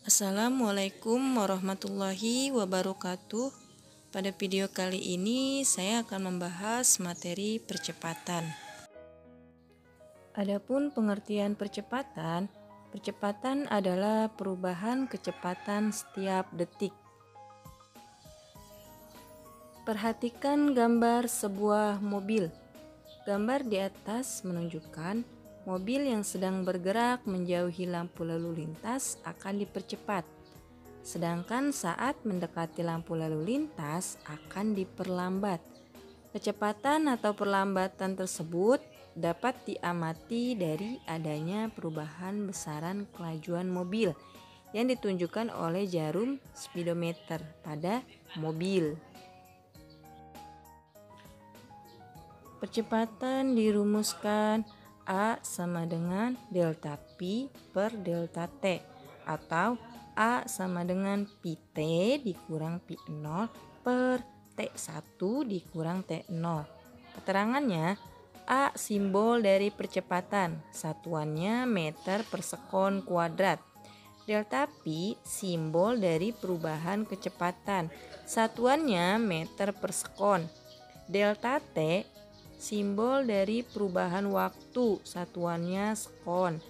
Assalamualaikum warahmatullahi wabarakatuh. Pada video kali ini saya akan membahas materi percepatan. Adapun pengertian percepatan, percepatan adalah perubahan kecepatan setiap detik. Perhatikan gambar sebuah mobil. Gambar di atas menunjukkan mobil yang sedang bergerak menjauhi lampu lalu lintas akan dipercepat. Sedangkan saat mendekati lampu lalu lintas akan diperlambat. Kecepatan atau perlambatan tersebut dapat diamati dari adanya perubahan besaran kelajuan mobil yang ditunjukkan oleh jarum speedometer pada mobil. Percepatan dirumuskan A sama dengan delta P per delta T, atau A sama dengan Pt dikurang P0 per T1 dikurang T0. Keterangannya, A simbol dari percepatan, satuannya meter per sekon kuadrat. Delta P simbol dari perubahan kecepatan, satuannya meter per sekon. Delta T simbol dari perubahan waktu, satuannya sekon.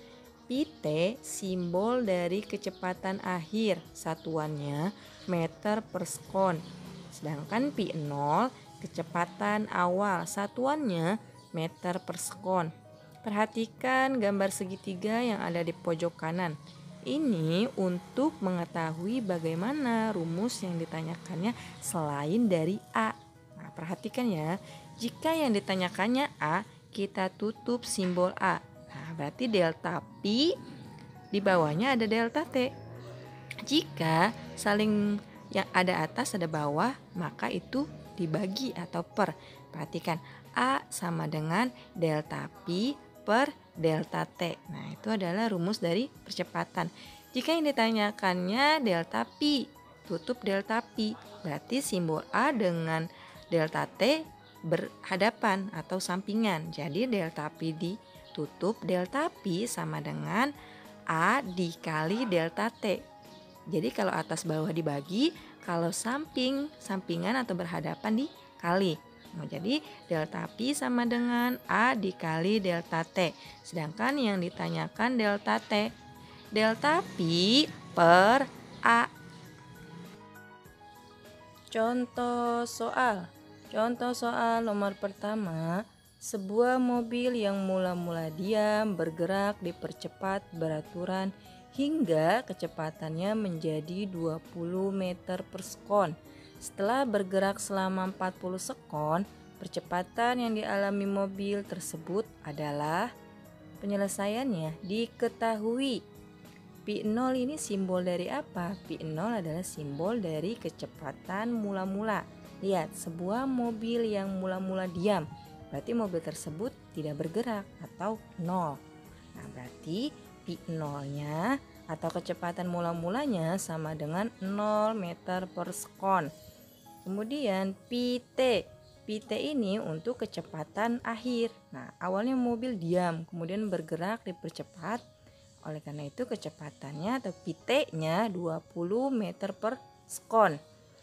Pt simbol dari kecepatan akhir, satuannya meter per sekon. Sedangkan P0 kecepatan awal, satuannya meter per sekon. Perhatikan gambar segitiga yang ada di pojok kanan. Ini untuk mengetahui bagaimana rumus yang ditanyakannya selain dari A. Nah, perhatikan ya. Jika yang ditanyakannya A, kita tutup simbol A. Nah, berarti delta P di bawahnya ada delta T. Jika saling yang ada atas ada bawah, maka itu dibagi atau per. Perhatikan, A sama dengan delta P per delta T. Nah, itu adalah rumus dari percepatan. Jika yang ditanyakannya delta P, tutup delta P. Berarti simbol A dengan delta T berhadapan atau sampingan. Jadi delta P ditutup, delta P sama dengan A dikali delta T. Jadi kalau atas bawah dibagi, kalau sampingan atau berhadapan dikali. Nah, jadi delta P sama dengan A dikali delta T. Sedangkan yang ditanyakan delta T, delta P per A. Contoh soal nomor pertama, sebuah mobil yang mula-mula diam bergerak dipercepat beraturan hingga kecepatannya menjadi 20 meter per sekon. Setelah bergerak selama 40 sekon, percepatan yang dialami mobil tersebut adalah, penyelesaiannya diketahui. P0 ini simbol dari apa? P0 adalah simbol dari kecepatan mula-mula. Lihat, sebuah mobil yang mula-mula diam, berarti mobil tersebut tidak bergerak atau 0. Nah, berarti P0-nya atau kecepatan mula-mulanya sama dengan 0 meter per sekon. Kemudian PT ini untuk kecepatan akhir. Nah, awalnya mobil diam, kemudian bergerak dipercepat. Oleh karena itu kecepatannya atau Pt-nya 20 meter per sekon.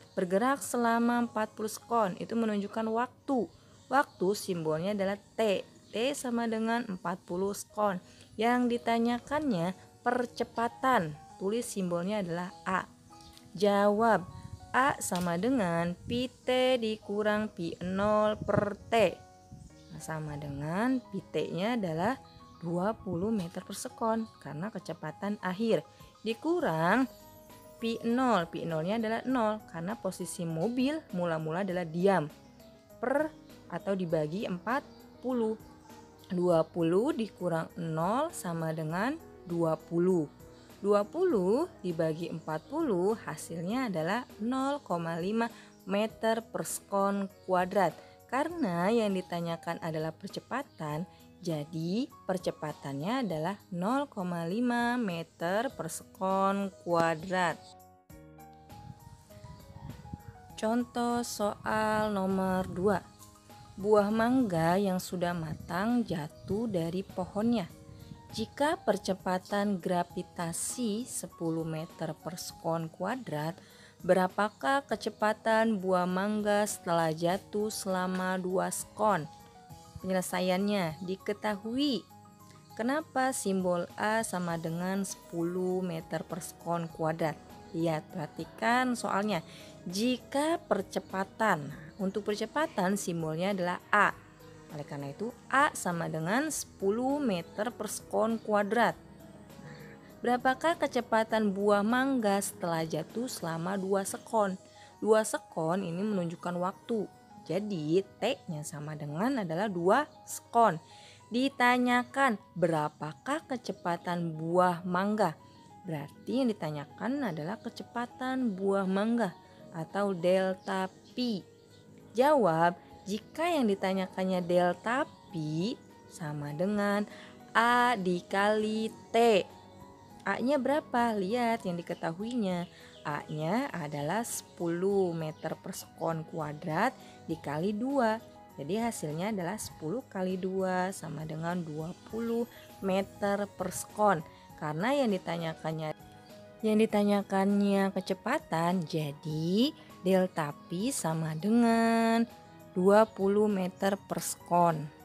Bergerak selama 40 sekon, itu menunjukkan waktu. Waktu simbolnya adalah T. T sama dengan 40 sekon. Yang ditanyakannya percepatan. Tulis simbolnya adalah A. Jawab, A sama dengan Pt dikurang P0 per T. Nah, sama dengan Pt-nya adalah 20 meter per sekon karena kecepatan akhir, dikurang P0. P0-nya adalah 0 karena posisi mobil mula-mula adalah diam, per atau dibagi 40. 20 dikurang 0 sama dengan 20. 20 dibagi 40 hasilnya adalah 0,5 meter per sekon kuadrat. Karena yang ditanyakan adalah percepatan, jadi percepatannya adalah 0,5 meter per sekon kuadrat. Contoh soal nomor 2. Buah mangga yang sudah matang jatuh dari pohonnya. Jika percepatan gravitasi 10 meter per sekon kuadrat, berapakah kecepatan buah mangga setelah jatuh selama 2 sekon? Penyelesaiannya diketahui. Kenapa simbol A sama dengan 10 meter per sekon kuadrat? Lihat, perhatikan soalnya. Jika percepatan, untuk percepatan simbolnya adalah A. Oleh karena itu A sama dengan 10 meter per sekon kuadrat. Berapakah kecepatan buah mangga setelah jatuh selama 2 sekon? 2 sekon ini menunjukkan waktu. Jadi T-nya sama dengan adalah 2 sekon. Ditanyakan berapakah kecepatan buah mangga? Berarti yang ditanyakan adalah kecepatan buah mangga atau delta P. Jawab, jika yang ditanyakannya delta P sama dengan A dikali T. A-nya berapa? Lihat yang diketahuinya. A-nya adalah 10 meter per sekon kuadrat dikali 2. Jadi hasilnya adalah 10 kali 2 sama dengan 20 meter per sekon. Karena yang ditanyakannya kecepatan, jadi delta P sama dengan 20 meter per sekon.